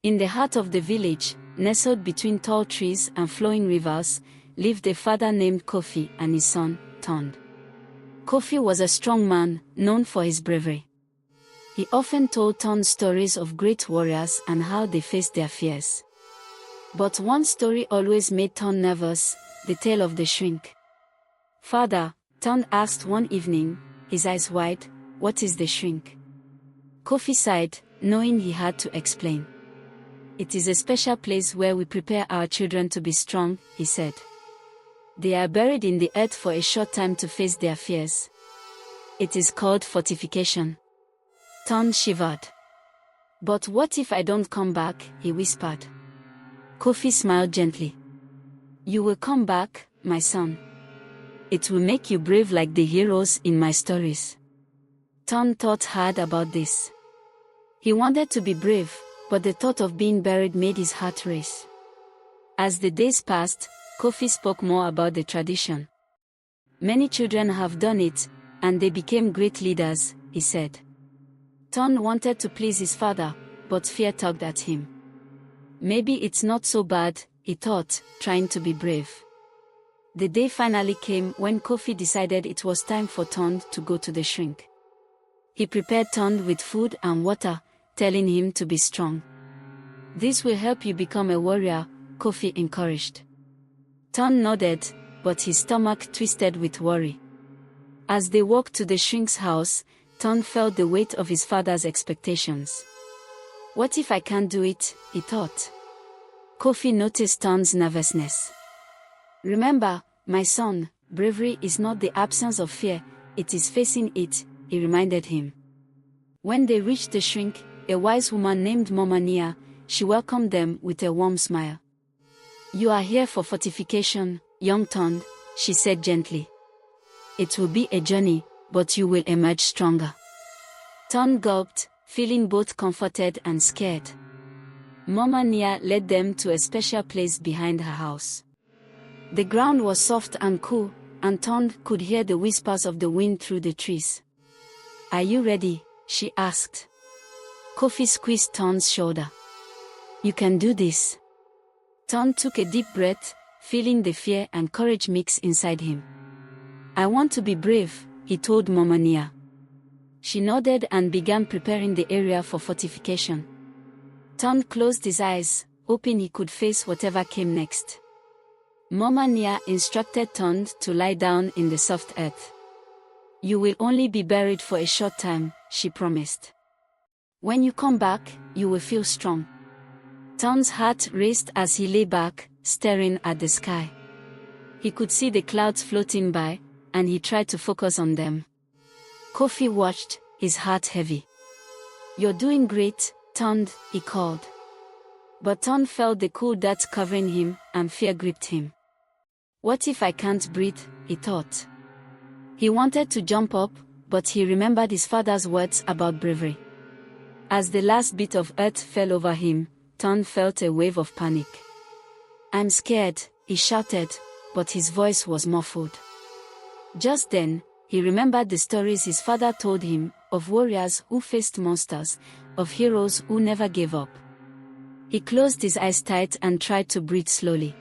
In the heart of the village, nestled between tall trees and flowing rivers, lived a father named Kofi and his son, Tond. Kofi was a strong man, known for his bravery. He often told Tond stories of great warriors and how they faced their fears. But one story always made Tond nervous, the tale of the shrink. "Father," Tond asked one evening, his eyes wide, "what is the shrink?" Kofi sighed, knowing he had to explain. "It is a special place where we prepare our children to be strong," he said. "They are buried in the earth for a short time to face their fears. It is called fortification." Tond shivered. "But what if I don't come back?" he whispered. Kofi smiled gently. "You will come back, my son. It will make you brave like the heroes in my stories." Tond thought hard about this. He wanted to be brave, but the thought of being buried made his heart race. As the days passed, Kofi spoke more about the tradition. "Many children have done it, and they became great leaders," he said. Tond wanted to please his father, but fear tugged at him. Maybe it's not so bad, he thought, trying to be brave. The day finally came when Kofi decided it was time for Tond to go to the shrink. He prepared Tond with food and water, telling him to be strong. "This will help you become a warrior," Kofi encouraged. Tond nodded, but his stomach twisted with worry. As they walked to the shrink's house, Tond felt the weight of his father's expectations. "What if I can't do it?" he thought. Kofi noticed Tond's nervousness. "Remember, my son, bravery is not the absence of fear, it is facing it," he reminded him. When they reached the shrink, a wise woman named Momania, she welcomed them with a warm smile. "You are here for fortification, young Tond," she said gently. "It will be a journey, but you will emerge stronger." Tond gulped, feeling both comforted and scared. Momania led them to a special place behind her house. The ground was soft and cool, and Tond could hear the whispers of the wind through the trees. "Are you ready?" she asked. Kofi squeezed Tond's shoulder. "You can do this." Tond took a deep breath, feeling the fear and courage mix inside him. "I want to be brave," he told Momania. She nodded and began preparing the area for fortification. Tond closed his eyes, hoping he could face whatever came next. Momania instructed Tond to lie down in the soft earth. "You will only be buried for a short time," she promised. "When you come back, you will feel strong." Tond's heart raced as he lay back, staring at the sky. He could see the clouds floating by, and he tried to focus on them. Kofi watched, his heart heavy. "You're doing great, Tond," he called. But Tond felt the cool dirt covering him, and fear gripped him. "What if I can't breathe?" he thought. He wanted to jump up, but he remembered his father's words about bravery. As the last bit of earth fell over him, Tond felt a wave of panic. "I'm scared," he shouted, but his voice was muffled. Just then, he remembered the stories his father told him, of warriors who faced monsters, of heroes who never gave up. He closed his eyes tight and tried to breathe slowly.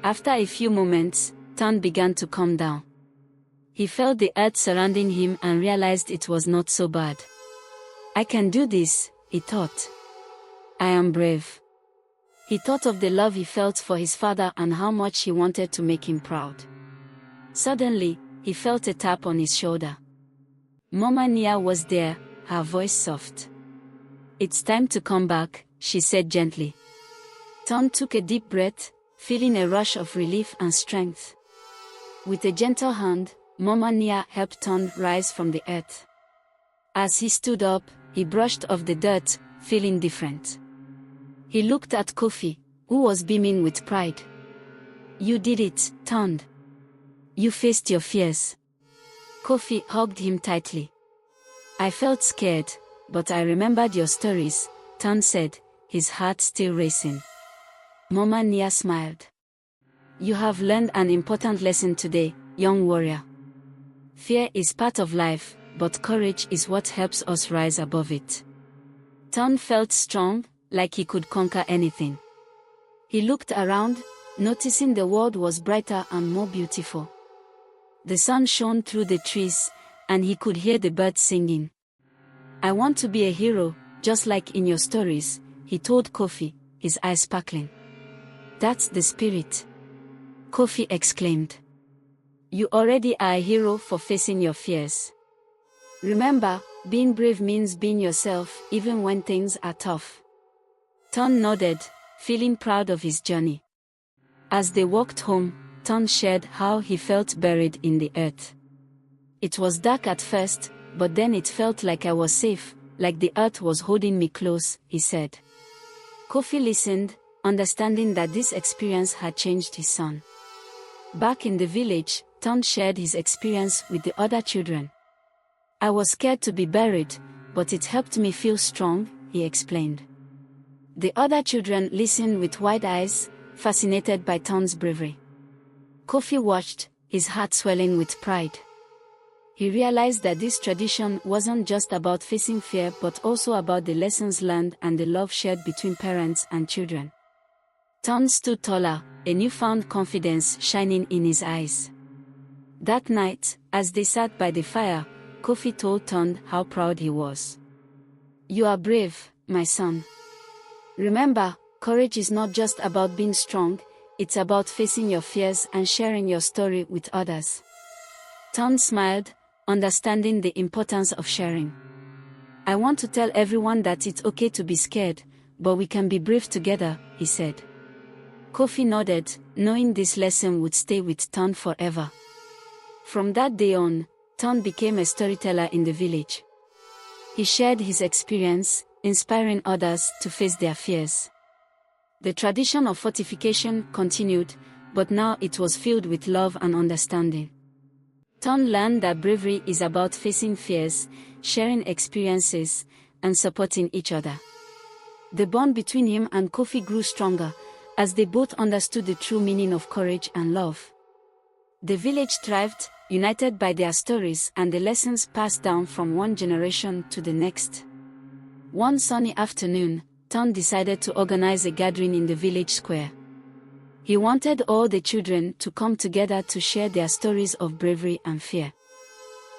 After a few moments, Tond began to calm down. He felt the earth surrounding him and realized it was not so bad. "I can do this," he thought. "I am brave." He thought of the love he felt for his father and how much he wanted to make him proud. Suddenly, he felt a tap on his shoulder. Momania was there, her voice soft. "It's time to come back," she said gently. Tond took a deep breath, feeling a rush of relief and strength. With a gentle hand, Momania helped Tond rise from the earth. As he stood up, he brushed off the dirt, feeling different. He looked at Kofi, who was beaming with pride. "You did it, Tond. You faced your fears." Kofi hugged him tightly. "I felt scared, but I remembered your stories," Tond said, his heart still racing. Momania smiled. "You have learned an important lesson today, young warrior. Fear is part of life, but courage is what helps us rise above it." Tond felt strong, like he could conquer anything. He looked around, noticing the world was brighter and more beautiful. The sun shone through the trees, and he could hear the birds singing. "I want to be a hero, just like in your stories," he told Kofi, his eyes sparkling. "That's the spirit," Kofi exclaimed. "You already are a hero for facing your fears. Remember, being brave means being yourself, even when things are tough." Ton nodded, feeling proud of his journey. As they walked home, Ton shared how he felt buried in the earth. "It was dark at first, but then it felt like I was safe, like the earth was holding me close," he said. Kofi listened, understanding that this experience had changed his son. Back in the village, Ton shared his experience with the other children. "I was scared to be buried, but it helped me feel strong," he explained. The other children listened with wide eyes, fascinated by Ton's bravery. Kofi watched, his heart swelling with pride. He realized that this tradition wasn't just about facing fear but also about the lessons learned and the love shared between parents and children. Ton stood taller, a newfound confidence shining in his eyes. That night, as they sat by the fire, Kofi told Ton how proud he was. "You are brave, my son. Remember, courage is not just about being strong, it's about facing your fears and sharing your story with others." Ton smiled, understanding the importance of sharing. "I want to tell everyone that it's okay to be scared, but we can be brave together," he said. Kofi nodded, knowing this lesson would stay with Ton forever. From that day on, Ton became a storyteller in the village. He shared his experience, inspiring others to face their fears. The tradition of fortification continued, but now it was filled with love and understanding. Ton learned that bravery is about facing fears, sharing experiences, and supporting each other. The bond between him and Kofi grew stronger, as they both understood the true meaning of courage and love. The village thrived, united by their stories and the lessons passed down from one generation to the next. One sunny afternoon, Ton decided to organize a gathering in the village square. He wanted all the children to come together to share their stories of bravery and fear.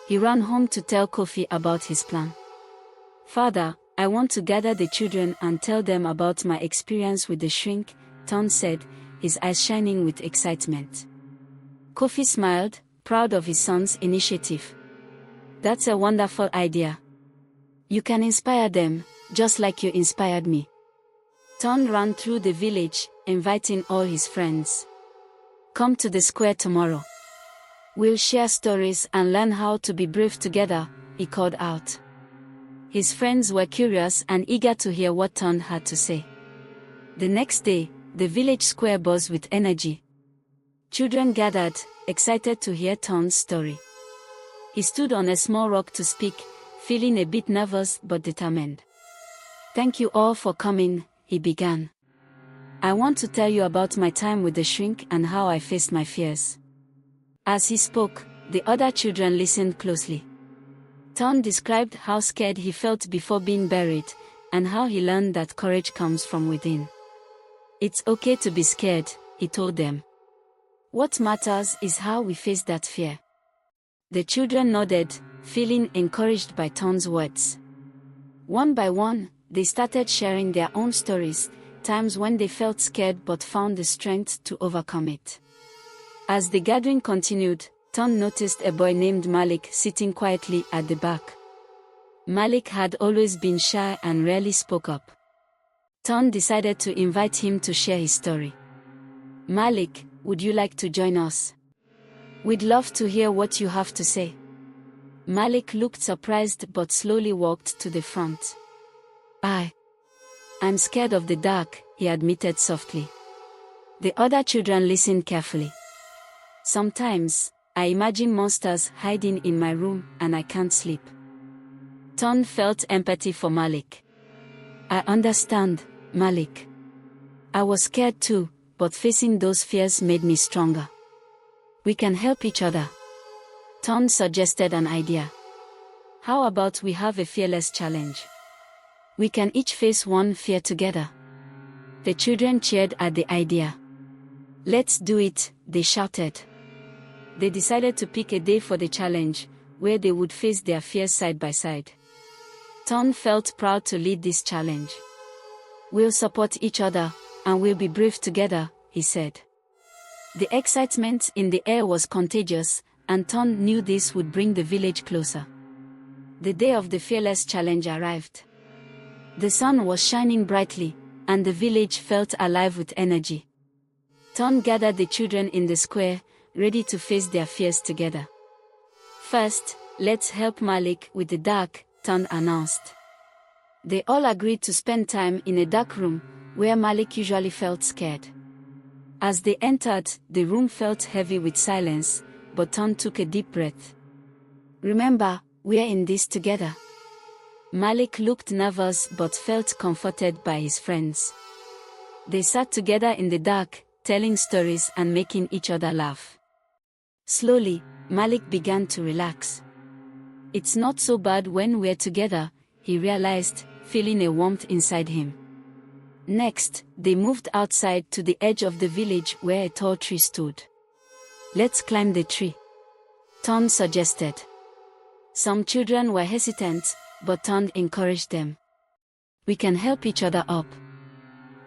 He ran home to tell Kofi about his plan. "Father, I want to gather the children and tell them about my experience with the shrink," Ton said, his eyes shining with excitement. Kofi smiled, proud of his son's initiative. "That's a wonderful idea. You can inspire them, just like you inspired me." Ton ran through the village, inviting all his friends. "Come to the square tomorrow. We'll share stories and learn how to be brave together," he called out. His friends were curious and eager to hear what Ton had to say. The next day, the village square buzzed with energy. Children gathered, excited to hear Ton's story. He stood on a small rock to speak, feeling a bit nervous but determined. "Thank you all for coming," he began. "I want to tell you about my time with the shrink and how I faced my fears." As he spoke, the other children listened closely. Ton described how scared he felt before being buried, and how he learned that courage comes from within. "It's okay to be scared," he told them. "What matters is how we face that fear." The children nodded, feeling encouraged by Ton's words. One by one, they started sharing their own stories, times when they felt scared but found the strength to overcome it. As the gathering continued, Ton noticed a boy named Malik sitting quietly at the back. Malik had always been shy and rarely spoke up. Ton decided to invite him to share his story. "Malik, would you like to join us? We'd love to hear what you have to say." Malik looked surprised but slowly walked to the front. I'm scared of the dark," he admitted softly. The other children listened carefully. "Sometimes, I imagine monsters hiding in my room and I can't sleep." Ton felt empathy for Malik. "I understand, Malik. I was scared too, but facing those fears made me stronger. We can help each other." Ton suggested an idea. "How about we have a fearless challenge? We can each face one fear together. The children cheered at the idea. Let's do it, they shouted. They decided to pick a day for the challenge, where they would face their fears side by side. Ton felt proud to lead this challenge. We'll support each other, and we'll be brave together, he said. The excitement in the air was contagious, and Ton knew this would bring the village closer. The day of the Fearless Challenge arrived. The sun was shining brightly, and the village felt alive with energy. Ton gathered the children in the square, ready to face their fears together. First, let's help Malik with the dark, Ton announced. They all agreed to spend time in a dark room, where Malik usually felt scared. As they entered, the room felt heavy with silence, but Ton took a deep breath. Remember, we're in this together. Malik looked nervous but felt comforted by his friends. They sat together in the dark, telling stories and making each other laugh. Slowly, Malik began to relax. It's not so bad when we're together, he realized, feeling a warmth inside him. Next, they moved outside to the edge of the village where a tall tree stood. Let's climb the tree, Ton suggested. Some children were hesitant, but Ton encouraged them. We can help each other up.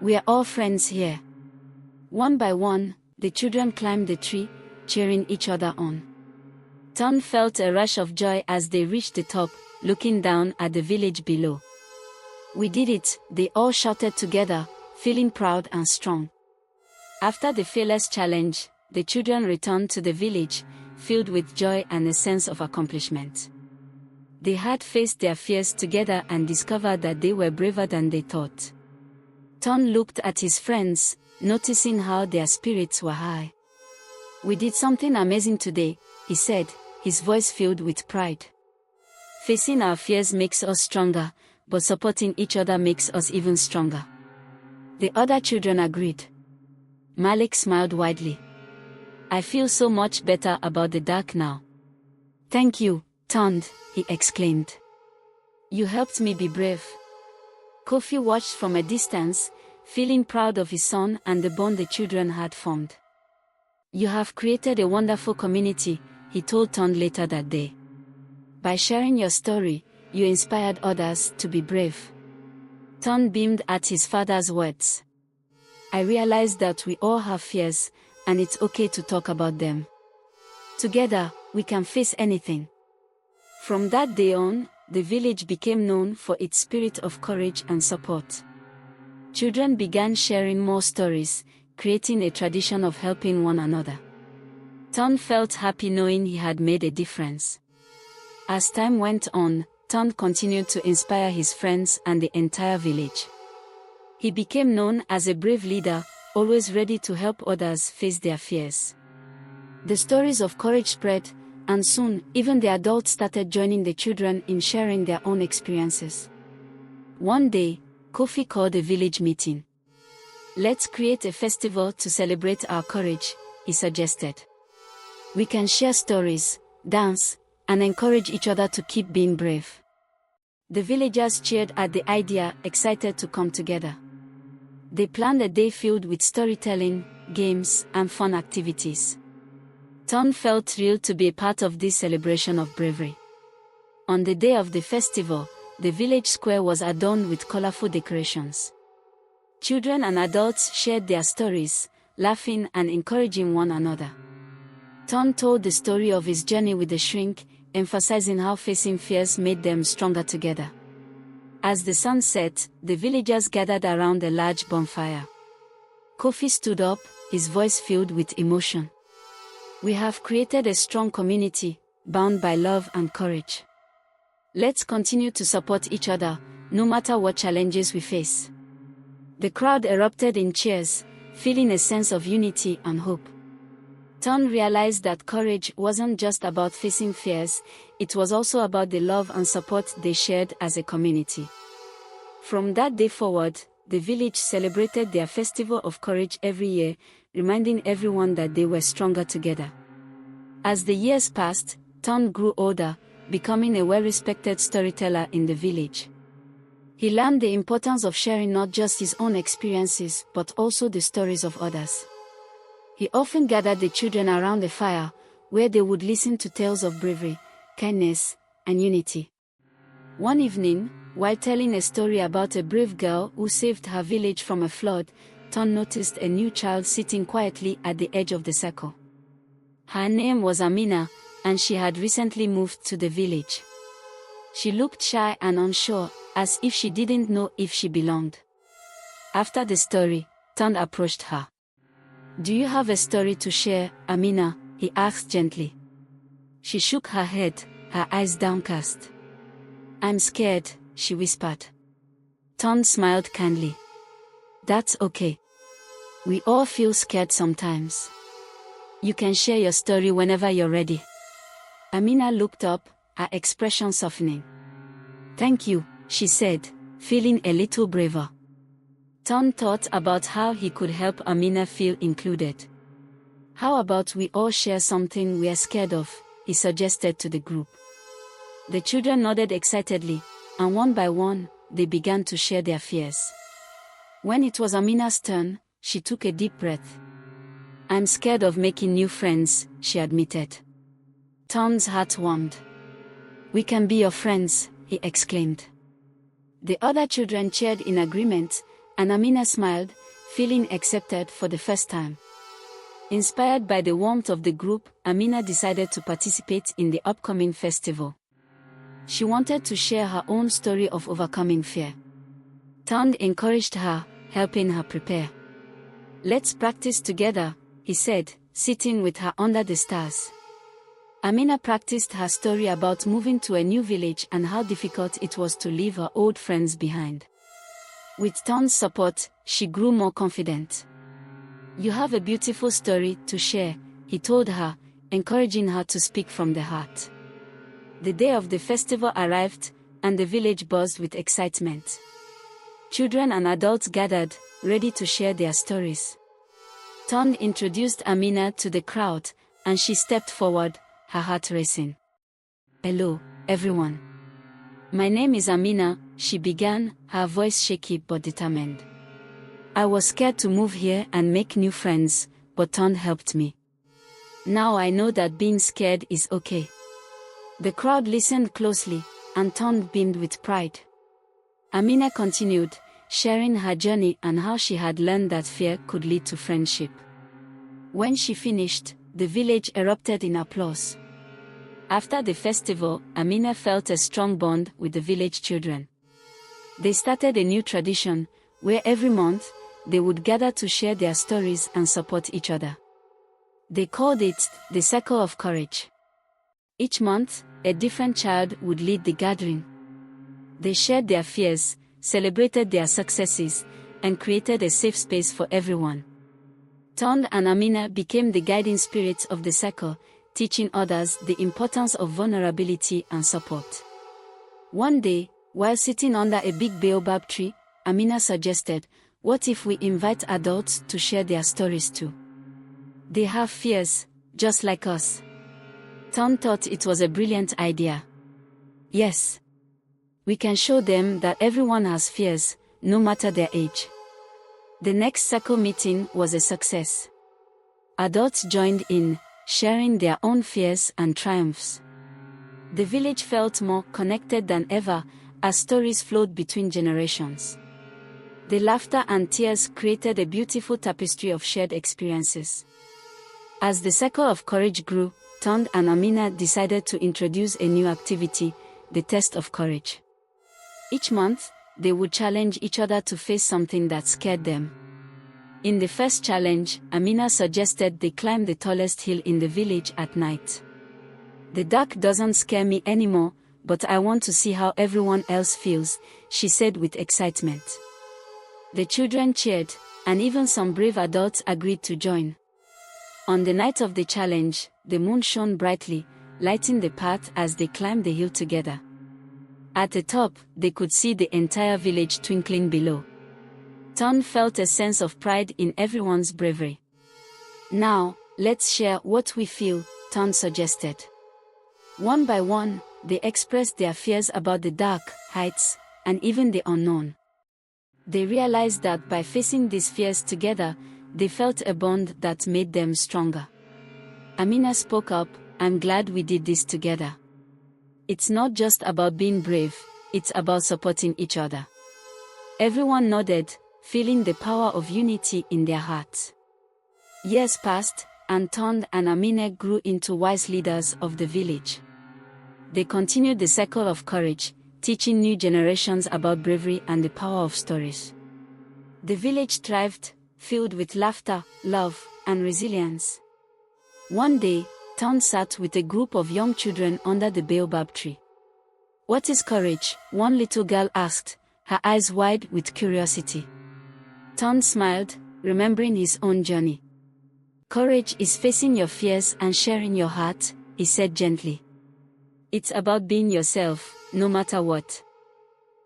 We are all friends here. One by one, the children climbed the tree, cheering each other on. Ton felt a rush of joy as they reached the top, looking down at the village below. We did it, they all shouted together, feeling proud and strong. After the Fearless Challenge, the children returned to the village, filled with joy and a sense of accomplishment. They had faced their fears together and discovered that they were braver than they thought. Ton looked at his friends, noticing how their spirits were high. We did something amazing today, he said, his voice filled with pride. Facing our fears makes us stronger, but supporting each other makes us even stronger. The other children agreed. Malik smiled widely. I feel so much better about the dark now. Thank you, Ton, he exclaimed. You helped me be brave. Kofi watched from a distance, feeling proud of his son and the bond the children had formed. You have created a wonderful community, he told Ton later that day. By sharing your story, you inspired others to be brave. Ton beamed at his father's words. I realized that we all have fears, and it's okay to talk about them. Together, we can face anything. From that day on, the village became known for its spirit of courage and support. Children began sharing more stories, creating a tradition of helping one another. Ton felt happy knowing he had made a difference. As time went on, Ton continued to inspire his friends and the entire village. He became known as a brave leader, always ready to help others face their fears. The stories of courage spread, and soon, even the adults started joining the children in sharing their own experiences. One day, Kofi called a village meeting. Let's create a festival to celebrate our courage, he suggested. We can share stories, dance, and encourage each other to keep being brave. The villagers cheered at the idea, excited to come together. They planned a day filled with storytelling, games, and fun activities. Ton felt thrilled to be a part of this celebration of bravery. On the day of the festival, the village square was adorned with colorful decorations. Children and adults shared their stories, laughing and encouraging one another. Ton told the story of his journey with the shrink, emphasizing how facing fears made them stronger together. As the sun set, the villagers gathered around a large bonfire. Kofi stood up, his voice filled with emotion. We have created a strong community, bound by love and courage. Let's continue to support each other, no matter what challenges we face. The crowd erupted in cheers, feeling a sense of unity and hope. Ton realized that courage wasn't just about facing fears, it was also about the love and support they shared as a community. From that day forward, the village celebrated their festival of courage every year, reminding everyone that they were stronger together. As the years passed, Ton grew older, becoming a well-respected storyteller in the village. He learned the importance of sharing not just his own experiences but also the stories of others. He often gathered the children around the fire, where they would listen to tales of bravery, kindness, and unity. One evening, while telling a story about a brave girl who saved her village from a flood, Ton noticed a new child sitting quietly at the edge of the circle. Her name was Amina, and she had recently moved to the village. She looked shy and unsure, as if she didn't know if she belonged. After the story, Ton approached her. "Do you have a story to share, Amina?" he asked gently. She shook her head, her eyes downcast. "I'm scared," she whispered. Ton smiled kindly. "That's okay. We all feel scared sometimes. You can share your story whenever you're ready." Amina looked up, her expression softening. "Thank you," she said, feeling a little braver. Ton thought about how he could help Amina feel included. "How about we all share something we're scared of?" he suggested to the group. The children nodded excitedly, and one by one, they began to share their fears. When it was Amina's turn, she took a deep breath. "I'm scared of making new friends," she admitted. Ton's heart warmed. "We can be your friends," he exclaimed. The other children cheered in agreement, and Amina smiled, feeling accepted for the first time. Inspired by the warmth of the group, Amina decided to participate in the upcoming festival. She wanted to share her own story of overcoming fear. Ton encouraged her, helping her prepare. "Let's practice together," he said, sitting with her under the stars. Amina practiced her story about moving to a new village and how difficult it was to leave her old friends behind. With Ton's support, she grew more confident. "You have a beautiful story to share," he told her, encouraging her to speak from the heart. The day of the festival arrived, and the village buzzed with excitement. Children and adults gathered, ready to share their stories. Ton introduced Amina to the crowd, and she stepped forward, her heart racing. "Hello, everyone. My name is Amina," she began, her voice shaky but determined. "I was scared to move here and make new friends, but Ton helped me. Now I know that being scared is okay." The crowd listened closely, and Ton beamed with pride. Amina continued, sharing her journey and how she had learned that fear could lead to friendship. When she finished, the village erupted in applause. After the festival, Amina felt a strong bond with the village children. They started a new tradition, where every month, they would gather to share their stories and support each other. They called it the Circle of Courage. Each month, a different child would lead the gathering. They shared their fears, celebrated their successes, and created a safe space for everyone. Ton and Amina became the guiding spirits of the circle, teaching others the importance of vulnerability and support. One day, while sitting under a big baobab tree, Amina suggested, "What if we invite adults to share their stories too? They have fears, just like us." Ton thought it was a brilliant idea. "Yes. We can show them that everyone has fears, no matter their age." The next circle meeting was a success. Adults joined in, sharing their own fears and triumphs. The village felt more connected than ever, as stories flowed between generations. The laughter and tears created a beautiful tapestry of shared experiences. As the Circle of Courage grew, Ton and Amina decided to introduce a new activity, the Test of Courage. Each month, they would challenge each other to face something that scared them. In the first challenge, Amina suggested they climb the tallest hill in the village at night. "The dark doesn't scare me anymore, but I want to see how everyone else feels," she said with excitement. The children cheered, and even some brave adults agreed to join. On the night of the challenge, the moon shone brightly, lighting the path as they climbed the hill together. At the top, they could see the entire village twinkling below. Ton felt a sense of pride in everyone's bravery. "Now, let's share what we feel," Ton suggested. One by one, they expressed their fears about the dark, heights, and even the unknown. They realized that by facing these fears together, they felt a bond that made them stronger. Amina spoke up, "I'm glad we did this together. It's not just about being brave, it's about supporting each other." Everyone nodded, feeling the power of unity in their hearts. Years passed, and Tond and Amina grew into wise leaders of the village. They continued the cycle of courage, teaching new generations about bravery and the power of stories. The village thrived, filled with laughter, love, and resilience. One day, Tond sat with a group of young children under the baobab tree. "What is courage?" one little girl asked, her eyes wide with curiosity. Tond smiled, remembering his own journey. "Courage is facing your fears and sharing your heart," he said gently. "It's about being yourself, no matter what."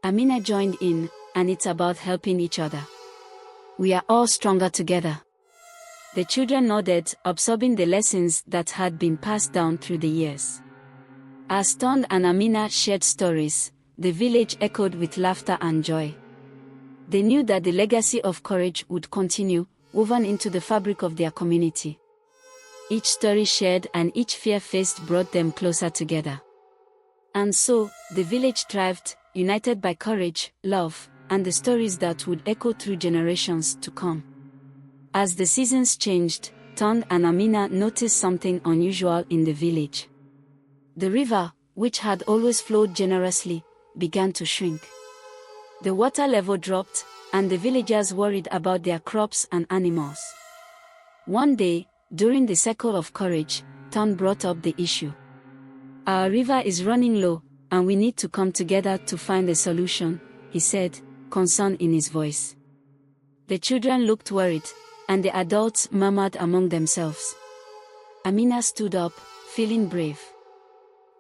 Amina joined in, "And it's about helping each other. We are all stronger together." The children nodded, absorbing the lessons that had been passed down through the years. As Tond and Amina shared stories, the village echoed with laughter and joy. They knew that the legacy of courage would continue, woven into the fabric of their community. Each story shared and each fear faced brought them closer together. And so, the village thrived, united by courage, love, and the stories that would echo through generations to come. As the seasons changed, Tond and Amina noticed something unusual in the village. The river, which had always flowed generously, began to shrink. The water level dropped, and the villagers worried about their crops and animals. One day, during the cycle of courage, Tond brought up the issue. "Our river is running low, and we need to come together to find a solution," he said, concern in his voice. The children looked worried, and the adults murmured among themselves. Amina stood up, feeling brave.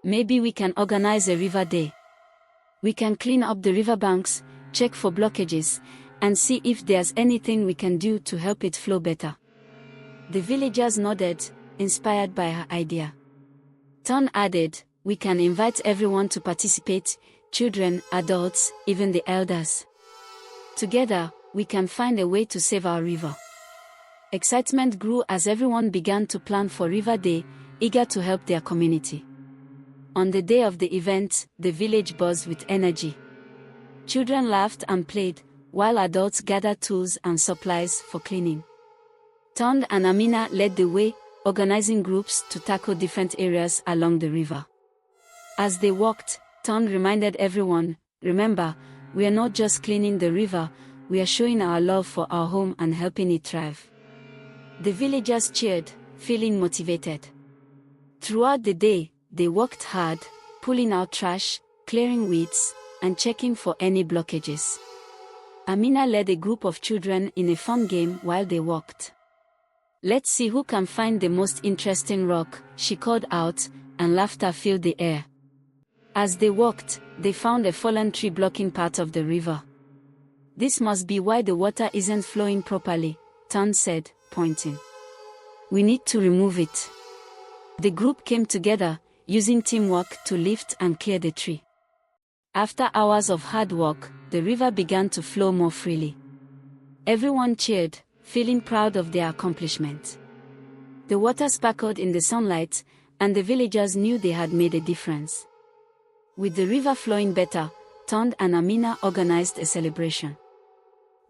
"Maybe we can organize a river day. We can clean up the riverbanks, check for blockages, and see if there's anything we can do to help it flow better." The villagers nodded, inspired by her idea. Tond added, "We can invite everyone to participate, children, adults, even the elders. Together, we can find a way to save our river." Excitement grew as everyone began to plan for River Day, eager to help their community. On the day of the event, the village buzzed with energy. Children laughed and played, while adults gathered tools and supplies for cleaning. Tond and Amina led the way, organizing groups to tackle different areas along the river. As they walked, Tond reminded everyone, "Remember, we are not just cleaning the river, we are showing our love for our home and helping it thrive." The villagers cheered, feeling motivated. Throughout the day, they worked hard, pulling out trash, clearing weeds, and checking for any blockages. Amina led a group of children in a fun game while they walked. "Let's see who can find the most interesting rock," she called out, and laughter filled the air. As they walked, they found a fallen tree blocking part of the river. "This must be why the water isn't flowing properly," Tond said, pointing. "We need to remove it." The group came together, using teamwork to lift and clear the tree. After hours of hard work, the river began to flow more freely. Everyone cheered, feeling proud of their accomplishment. The water sparkled in the sunlight, and the villagers knew they had made a difference. With the river flowing better, Tond and Amina organized a celebration.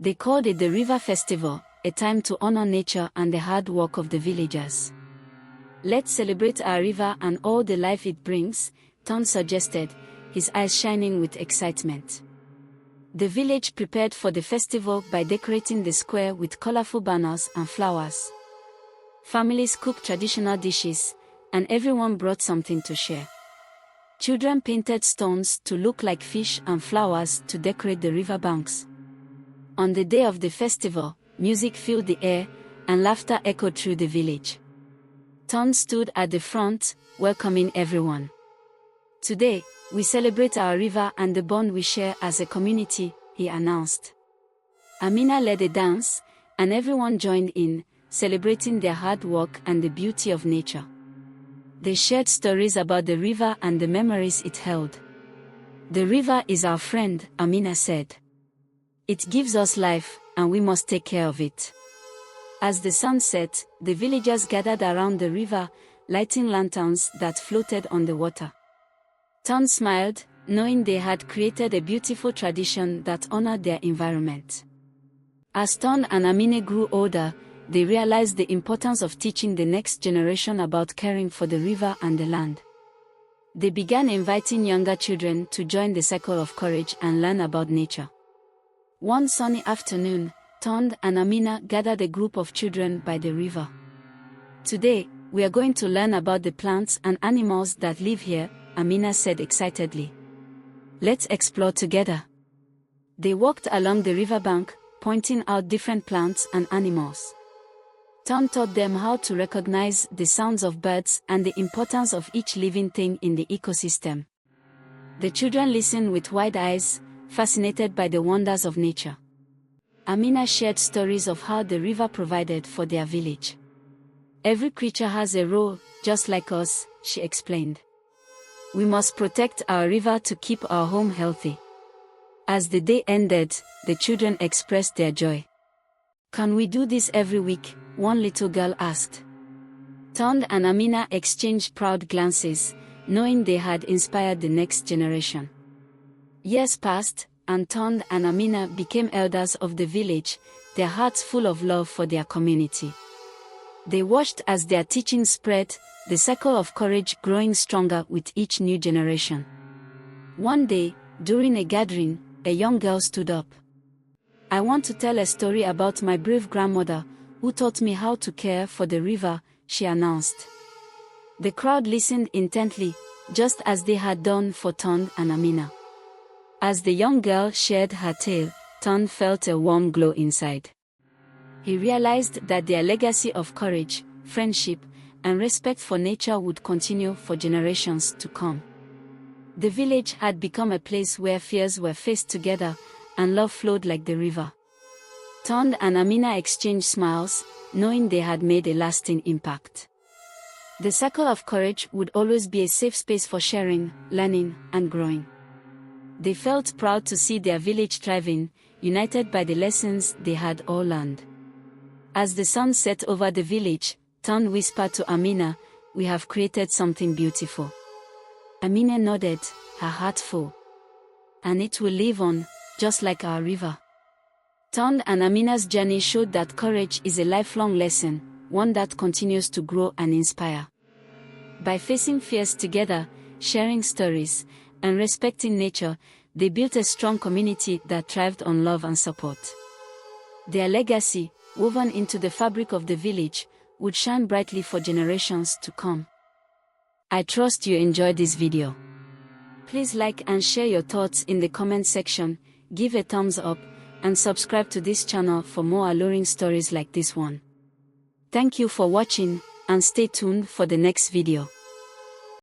They called it the River Festival, a time to honor nature and the hard work of the villagers. "Let's celebrate our river and all the life it brings," Tond suggested, his eyes shining with excitement. The village prepared for the festival by decorating the square with colorful banners and flowers. Families cooked traditional dishes, and everyone brought something to share. Children painted stones to look like fish and flowers to decorate the riverbanks. On the day of the festival, music filled the air, and laughter echoed through the village. Tond stood at the front, welcoming everyone. "Today, we celebrate our river and the bond we share as a community," he announced. Amina led a dance, and everyone joined in, celebrating their hard work and the beauty of nature. They shared stories about the river and the memories it held. The river is our friend, Amina said. It gives us life, and we must take care of it. As the sun set, the villagers gathered around the river, lighting lanterns that floated on the water. Ton smiled, knowing they had created a beautiful tradition that honored their environment. As Ton and Amina grew older, they realized the importance of teaching the next generation about caring for the river and the land. They began inviting younger children to join the Circle of Courage and learn about nature. One sunny afternoon, Ton and Amina gathered a group of children by the river. Today, we are going to learn about the plants and animals that live here, Amina said excitedly. Let's explore together. They walked along the riverbank, pointing out different plants and animals. Ton taught them how to recognize the sounds of birds and the importance of each living thing in the ecosystem. The children listened with wide eyes, fascinated by the wonders of nature. Amina shared stories of how the river provided for their village. Every creature has a role, just like us, she explained. We must protect our river to keep our home healthy. As the day ended, the children expressed their joy. Can we do this every week? One little girl asked. Ton and Amina exchanged proud glances, knowing they had inspired the next generation. Years passed, and Ton and Amina became elders of the village, their hearts full of love for their community. They watched as their teachings spread, the Circle of Courage growing stronger with each new generation. One day, during a gathering, a young girl stood up. I want to tell a story about my brave grandmother, who taught me how to care for the river, she announced. The crowd listened intently, just as they had done for Ton and Amina. As the young girl shared her tale, Ton felt a warm glow inside. He realized that their legacy of courage, friendship, and respect for nature would continue for generations to come. The village had become a place where fears were faced together, and love flowed like the river. Ton and Amina exchanged smiles, knowing they had made a lasting impact. The Circle of Courage would always be a safe space for sharing, learning, and growing. They felt proud to see their village thriving, united by the lessons they had all learned. As the sun set over the village, Ton whispered to Amina, "We have created something beautiful." Amina nodded, her heart full. And it will live on, just like our river. Ton and Amina's journey showed that courage is a lifelong lesson, one that continues to grow and inspire. By facing fears together, sharing stories, and respecting nature, they built a strong community that thrived on love and support. Their legacy, woven into the fabric of the village, would shine brightly for generations to come. I trust you enjoyed this video. Please like and share your thoughts in the comment section, give a thumbs up, and subscribe to this channel for more alluring stories like this one. Thank you for watching, and stay tuned for the next video.